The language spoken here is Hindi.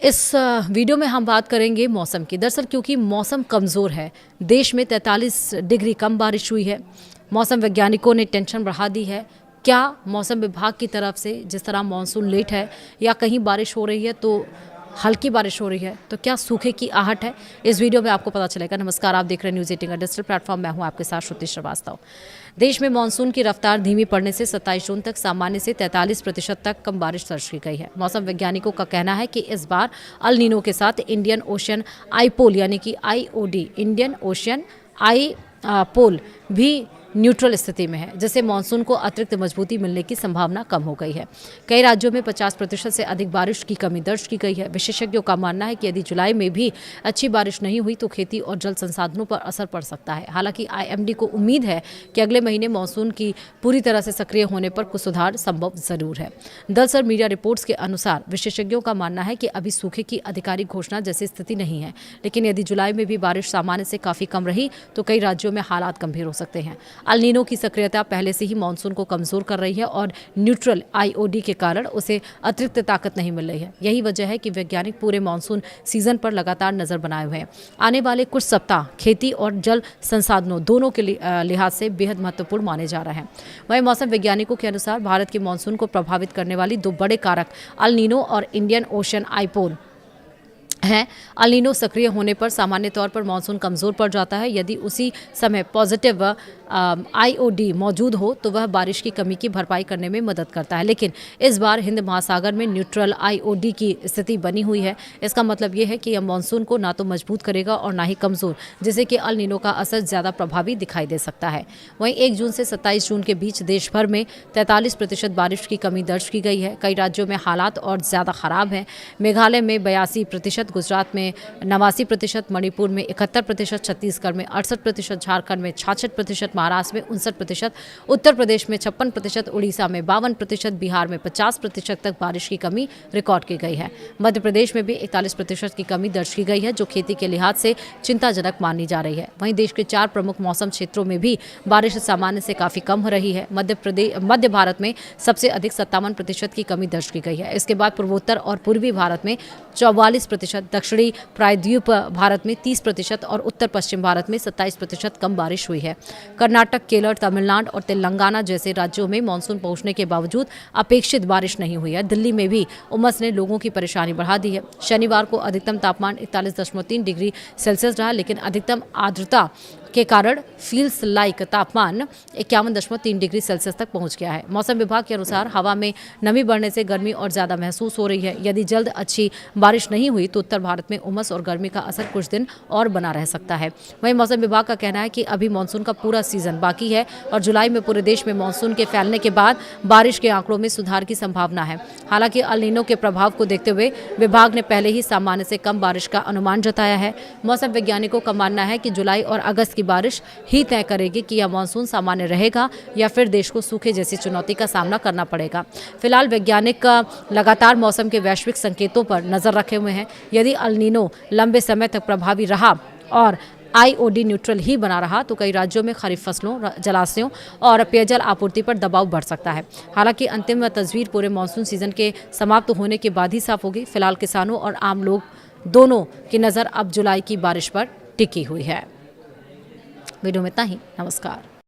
इस वीडियो में हम बात करेंगे मौसम की। दरअसल क्योंकि मौसम कमज़ोर है, देश में 43 डिग्री कम बारिश हुई है। मौसम वैज्ञानिकों ने टेंशन बढ़ा दी है। क्या मौसम विभाग की तरफ से जिस तरह मानसून लेट है या कहीं बारिश हो रही है तो हल्की बारिश हो रही है, तो क्या सूखे की आहट है, इस वीडियो में आपको पता चलेगा। नमस्कार, आप देख रहे हैं न्यूज़ 18 का डिजिटल प्लेटफॉर्म। मैं हूं आपके साथ श्रुति श्रीवास्तव। देश में मानसून की रफ्तार धीमी पड़ने से 27 जून तक सामान्य से 43% तक कम बारिश दर्ज की गई है। मौसम वैज्ञानिकों का कहना है कि इस बार अल नीनो के साथ इंडियन ओशन आईपोल यानी कि IOD इंडियन ओशन आईपोल भी न्यूट्रल स्थिति में है, जिससे मानसून को अतिरिक्त मजबूती मिलने की संभावना कम हो गई है। कई राज्यों में 50% से अधिक बारिश की कमी दर्ज की गई है। विशेषज्ञों का मानना है कि यदि जुलाई में भी अच्छी बारिश नहीं हुई तो खेती और जल संसाधनों पर असर पड़ सकता है। हालांकि IMD को उम्मीद है कि अगले महीने मानसून की पूरी तरह से सक्रिय होने पर कुछ सुधार संभव जरूर है। दरअसल मीडिया रिपोर्ट्स के अनुसार विशेषज्ञों का मानना है कि अभी सूखे की आधिकारिक घोषणा जैसी स्थिति नहीं है, लेकिन यदि जुलाई में भी बारिश सामान्य से काफी कम रही तो कई राज्यों में हालात गंभीर हो सकते हैं। अल नीनो की सक्रियता पहले से ही मानसून को कमजोर कर रही है और न्यूट्रल IOD के कारण उसे अतिरिक्त ताकत नहीं मिल रही है। यही वजह है कि वैज्ञानिक पूरे मानसून सीजन पर लगातार नजर बनाए हुए हैं। आने वाले कुछ सप्ताह खेती और जल संसाधनों दोनों के लिहाज से बेहद महत्वपूर्ण माने जा रहे हैं। वहीं मौसम वैज्ञानिकों के अनुसार भारत के मानसून को प्रभावित करने वाली दो बड़े कारक अल नीनो और इंडियन ओशन आईपोल है। अल नीनो सक्रिय होने पर सामान्य तौर पर मानसून कमज़ोर पड़ जाता है। यदि उसी समय पॉजिटिव IOD मौजूद हो तो वह बारिश की कमी की भरपाई करने में मदद करता है, लेकिन इस बार हिंद महासागर में न्यूट्रल IOD की स्थिति बनी हुई है। इसका मतलब ये है कि यह मानसून को ना तो मजबूत करेगा और ना ही कमज़ोर, जिससे कि अल नीनो का असर ज़्यादा प्रभावी दिखाई दे सकता है। वहीं 1 जून से 27 जून के बीच देश भर में 43% बारिश की कमी दर्ज की गई है। कई राज्यों में हालात और ज़्यादा खराब हैं। मेघालय में 82%, गुजरात में 89%, मणिपुर में 71%, छत्तीसगढ़ में 68%, झारखंड में 66%, महाराष्ट्र में 59%, उत्तर प्रदेश में 56%, उड़ीसा में 52%, बिहार में 50% तक बारिश की कमी रिकॉर्ड की गई है। मध्य प्रदेश में भी 41% की कमी दर्ज की गई है, जो खेती के लिहाज से चिंताजनक मानी जा रही है। वहीं देश के 4 प्रमुख मौसम क्षेत्रों में भी बारिश सामान्य से काफी कम हो रही है। मध्य भारत में सबसे अधिक 57% की कमी दर्ज की गई है। इसके बाद पूर्वोत्तर और पूर्वी भारत में 44%, दक्षिणी प्रायद्वीप भारत में 30% और उत्तर पश्चिम भारत में 27% कम बारिश हुई है। कर्नाटक, केरल, तमिलनाडु और तेलंगाना जैसे राज्यों में मानसून पहुंचने के बावजूद अपेक्षित बारिश नहीं हुई है। दिल्ली में भी उमस ने लोगों की परेशानी बढ़ा दी है। शनिवार को अधिकतम तापमान 41.3 डिग्री सेल्सियस रहा, लेकिन अधिकतम आर्द्रता के कारण फील्स लाइक तापमान 51.3 डिग्री सेल्सियस तक पहुंच गया है। मौसम विभाग के अनुसार हवा में नमी बढ़ने से गर्मी और ज़्यादा महसूस हो रही है। यदि जल्द अच्छी बारिश नहीं हुई तो उत्तर भारत में उमस और गर्मी का असर कुछ दिन और बना रह सकता है। वहीं मौसम विभाग का कहना है कि अभी मानसून का पूरा सीजन बाकी है और जुलाई में पूरे देश में मानसून के फैलने के बाद बारिश के आंकड़ों में सुधार की संभावना है। हालांकि अल नीनो के प्रभाव को देखते हुए विभाग ने पहले ही सामान्य से कम बारिश का अनुमान जताया है। मौसम वैज्ञानिकों का मानना है कि जुलाई और अगस्त की बारिश ही तय करेगी कि यह मानसून सामान्य रहेगा या फिर देश को सूखे जैसी चुनौती का सामना करना पड़ेगा। फिलहाल वैज्ञानिक लगातार मौसम के वैश्विक संकेतों पर नजर रखे हुए हैं। यदि अल नीनो लंबे समय तक प्रभावी रहा और IOD न्यूट्रल ही बना रहा तो कई राज्यों में खरीफ फसलों, जलाशयों और पेयजल आपूर्ति पर दबाव बढ़ सकता है। हालांकि अंतिम तस्वीर पूरे मानसून सीजन के समाप्त होने के बाद ही साफ होगी। फिलहाल किसानों और आम लोग दोनों की नज़र अब जुलाई की बारिश पर टिकी हुई है। वीडियो में इतना ही। नमस्कार।